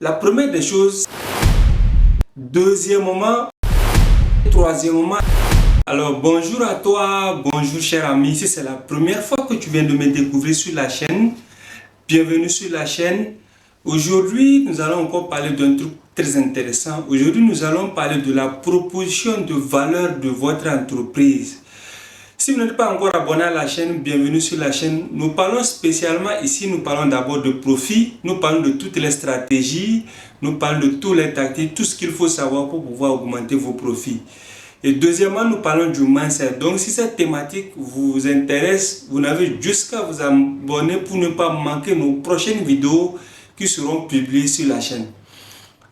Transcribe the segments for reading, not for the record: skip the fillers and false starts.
La première des choses, deuxièmement, troisièmement. Alors bonjour à toi, bonjour cher ami, si c'est la première fois que tu viens de me découvrir sur la chaîne, bienvenue sur la chaîne. Aujourd'hui, nous allons encore parler d'un truc très intéressant. Aujourd'hui, nous allons parler de la proposition de valeur de votre entreprise. Si vous n'êtes pas encore abonné à la chaîne, bienvenue sur la chaîne. Nous parlons spécialement ici, nous parlons d'abord de profit, nous parlons de toutes les stratégies, nous parlons de tous les tactiques, tout ce qu'il faut savoir pour pouvoir augmenter vos profits. Et deuxièmement, nous parlons du mindset. Donc, si cette thématique vous intéresse, vous n'avez jusqu'à vous abonner pour ne pas manquer nos prochaines vidéos qui seront publiées sur la chaîne.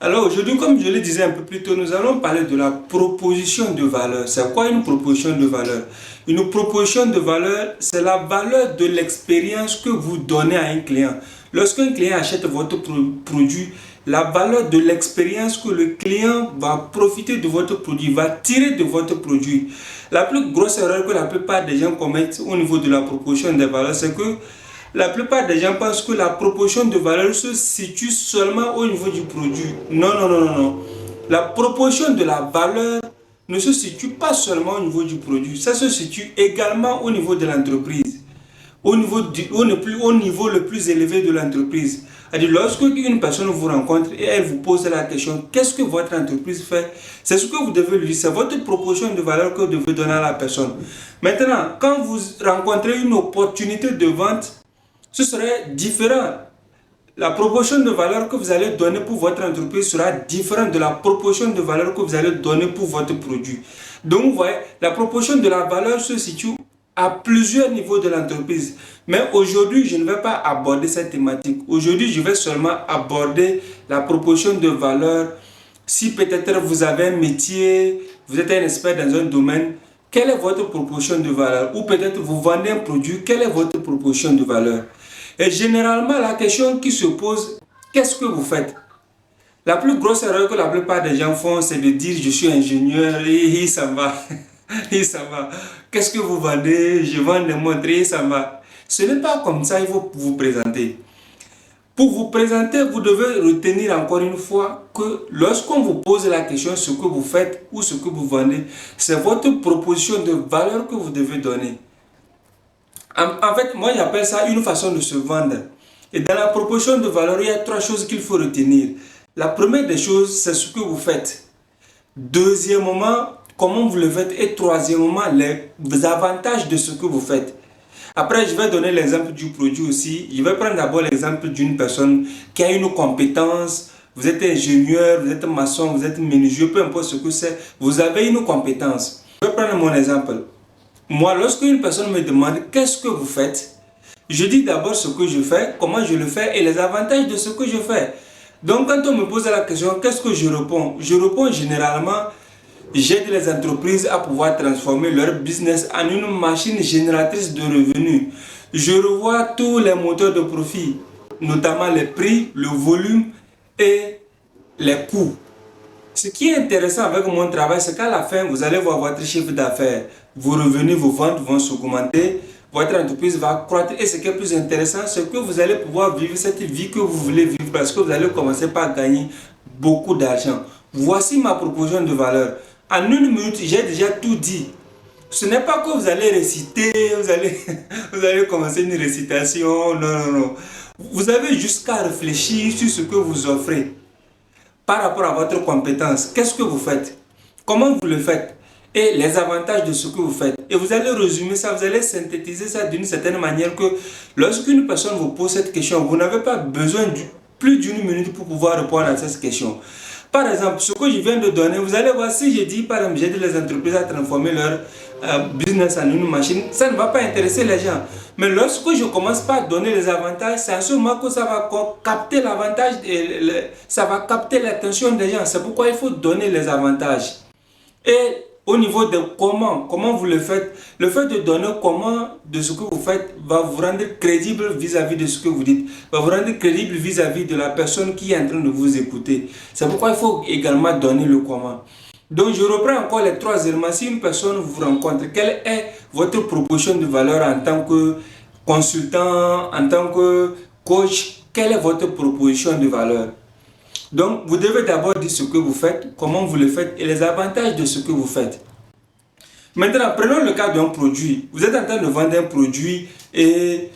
Alors aujourd'hui, comme je le disais un peu plus tôt, nous allons parler de la proposition de valeur. C'est quoi une proposition de valeur? Une proposition de valeur, c'est la valeur de l'expérience que vous donnez à un client. Lorsqu'un client achète votre produit, la valeur de l'expérience que le client va profiter de votre produit, va tirer de votre produit. La plus grosse erreur que la plupart des gens commettent au niveau de la proposition de valeur, c'est que la plupart des gens pensent que la proposition de valeur se situe seulement au niveau du produit. Non, non, non, non, non. La proposition de la valeur ne se situe pas seulement au niveau du produit. Ça se situe également au niveau de l'entreprise. Au niveau le plus élevé de l'entreprise. C'est-à-dire, lorsque une personne vous rencontre et elle vous pose la question, qu'est-ce que votre entreprise fait? C'est ce que vous devez lui dire. C'est votre proposition de valeur que vous devez donner à la personne. Maintenant, quand vous rencontrez une opportunité de vente, ce serait différent. La proposition de valeur que vous allez donner pour votre entreprise sera différente de la proposition de valeur que vous allez donner pour votre produit. Donc, vous voyez, la proposition de la valeur se situe à plusieurs niveaux de l'entreprise. Mais aujourd'hui, je ne vais pas aborder cette thématique. Aujourd'hui, je vais seulement aborder la proposition de valeur. Si peut-être vous avez un métier, vous êtes un expert dans un domaine, quelle est votre proposition de valeur? Ou peut-être vous vendez un produit, quelle est votre proposition de valeur? Et généralement, la question qui se pose, qu'est-ce que vous faites? La plus grosse erreur que la plupart des gens font, c'est de dire je suis ingénieur et ça va. Et ça va. Qu'est-ce que vous vendez? Je vends des montres et ça va. Ce n'est pas comme ça il faut vous présenter. Pour vous présenter, vous devez retenir encore une fois que lorsqu'on vous pose la question ce que vous faites ou ce que vous vendez, c'est votre proposition de valeur que vous devez donner. En fait, moi j'appelle ça une façon de se vendre. Et dans la proposition de valeur, il y a trois choses qu'il faut retenir. La première des choses, c'est ce que vous faites. Deuxièmement, comment vous le faites. Et troisièmement, les avantages de ce que vous faites. Après, je vais donner l'exemple du produit aussi. Je vais prendre d'abord l'exemple d'une personne qui a une compétence. Vous êtes ingénieur, vous êtes maçon, vous êtes menuisier, peu importe ce que c'est. Vous avez une compétence. Je vais prendre mon exemple. Moi, lorsque une personne me demande qu'est-ce que vous faites, je dis d'abord ce que je fais, comment je le fais et les avantages de ce que je fais. Donc, quand on me pose la question, qu'est-ce que je réponds? Je réponds généralement, j'aide les entreprises à pouvoir transformer leur business en une machine génératrice de revenus. Je revois tous les moteurs de profit, notamment les prix, le volume et les coûts. Ce qui est intéressant avec mon travail, c'est qu'à la fin, vous allez voir votre chiffre d'affaires. Vos revenus, vos ventes vont s'augmenter, votre entreprise va croître. Et ce qui est plus intéressant, c'est que vous allez pouvoir vivre cette vie que vous voulez vivre parce que vous allez commencer par gagner beaucoup d'argent. Voici ma proposition de valeur. En une minute, j'ai déjà tout dit. Ce n'est pas que vous allez réciter, vous allez commencer une récitation. Non, non, non. Vous avez jusqu'à réfléchir sur ce que vous offrez par rapport à votre compétence. Qu'est-ce que vous faites? Comment vous le faites? Et les avantages de ce que vous faites. Et vous allez résumer ça, vous allez synthétiser ça d'une certaine manière que lorsqu'une personne vous pose cette question, vous n'avez pas besoin de plus d'une minute pour pouvoir répondre à cette question. Par exemple, ce que je viens de donner, vous allez voir, si je dis par exemple, j'aide les entreprises à transformer leur business en une machine, ça ne va pas intéresser les gens. Mais lorsque je commence par donner les avantages, c'est à ce moment que ça va capter l'avantage, ça va capter l'attention des gens. C'est pourquoi il faut donner les avantages. Et au niveau de comment vous le faites, le fait de donner comment de ce que vous faites va vous rendre crédible vis-à-vis de ce que vous dites, va vous rendre crédible vis-à-vis de la personne qui est en train de vous écouter. C'est pourquoi il faut également donner le comment. Donc je reprends encore les trois éléments. Si une personne vous rencontre, quelle est votre proposition de valeur en tant que consultant, en tant que coach? Quelle est votre proposition de valeur? Donc, vous devez d'abord dire ce que vous faites, comment vous le faites et les avantages de ce que vous faites. Maintenant, prenons le cas d'un produit. Vous êtes en train de vendre un produit et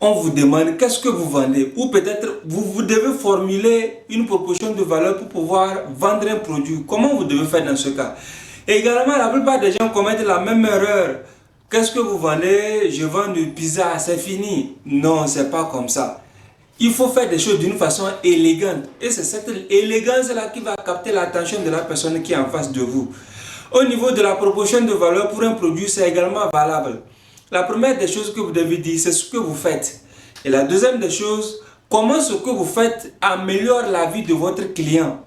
on vous demande qu'est-ce que vous vendez. Ou peut-être vous devez formuler une proposition de valeur pour pouvoir vendre un produit. Comment vous devez faire dans ce cas? Également, la plupart des gens commettent la même erreur. Qu'est-ce que vous vendez? Je vends du pizza, c'est fini. Non, c'est pas comme ça. Il faut faire des choses d'une façon élégante. Et c'est cette élégance-là qui va capter l'attention de la personne qui est en face de vous. Au niveau de la proposition de valeur pour un produit, c'est également valable. La première des choses que vous devez dire, c'est ce que vous faites. Et la deuxième des choses, comment ce que vous faites améliore la vie de votre client.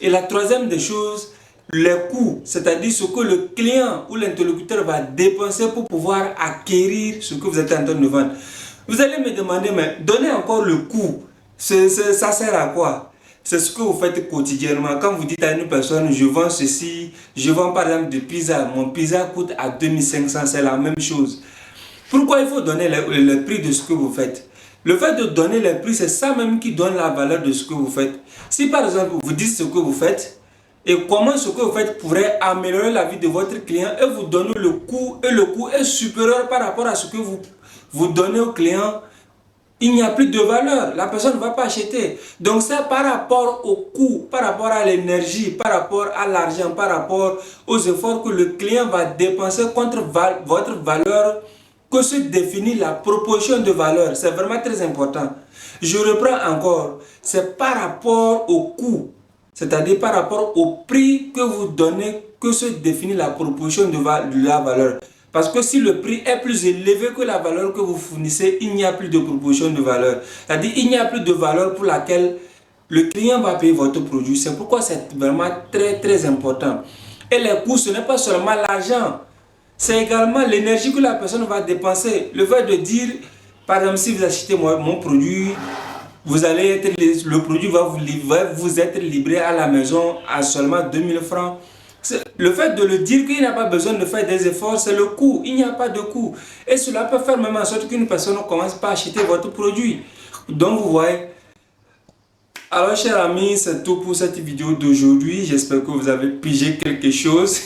Et la troisième des choses, les coûts, c'est-à-dire ce que le client ou l'interlocuteur va dépenser pour pouvoir acquérir ce que vous êtes en train de vendre. Vous allez me demander, mais donnez encore le coût. Ça sert à quoi? C'est ce que vous faites quotidiennement. Quand vous dites à une personne, je vends ceci, je vends par exemple des pizzas, mon pizza coûte à 2500, c'est la même chose. Pourquoi il faut donner le prix de ce que vous faites? Le fait de donner le prix, c'est ça même qui donne la valeur de ce que vous faites. Si par exemple, vous dites ce que vous faites, et comment ce que vous faites pourrait améliorer la vie de votre client, et vous donnez le coût, et le coût est supérieur par rapport à ce que vous donnez au client, il n'y a plus de valeur, la personne ne va pas acheter. Donc c'est par rapport au coût, par rapport à l'énergie, par rapport à l'argent, par rapport aux efforts que le client va dépenser contre votre valeur que se définit la proposition de valeur. C'est vraiment très important. Je reprends encore, c'est par rapport au coût, c'est-à-dire par rapport au prix que vous donnez que se définit la proposition de la valeur. Parce que si le prix est plus élevé que la valeur que vous fournissez, il n'y a plus de proposition de valeur. C'est-à-dire qu'il n'y a plus de valeur pour laquelle le client va payer votre produit. C'est pourquoi c'est vraiment très très important. Et les coûts, ce n'est pas seulement l'argent. C'est également l'énergie que la personne va dépenser. Le fait de dire, par exemple, si vous achetez mon produit, le produit va vous être livré à la maison à seulement 2000 francs. Le fait de le dire qu'il n'a pas besoin de faire des efforts, c'est le coût. Il n'y a pas de coût. Et cela peut faire même en sorte qu'une personne ne commence pas à acheter votre produit. Donc vous voyez. Alors chers amis, c'est tout pour cette vidéo d'aujourd'hui. J'espère que vous avez pigé quelque chose.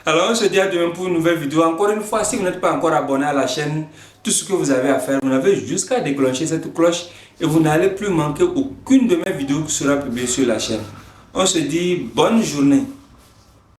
Alors on se dit à demain pour une nouvelle vidéo. Encore une fois, si vous n'êtes pas encore abonné à la chaîne, tout ce que vous avez à faire, vous n'avez jusqu'à déclencher cette cloche et vous n'allez plus manquer aucune de mes vidéos qui sera publiée sur la chaîne. On se dit bonne journée.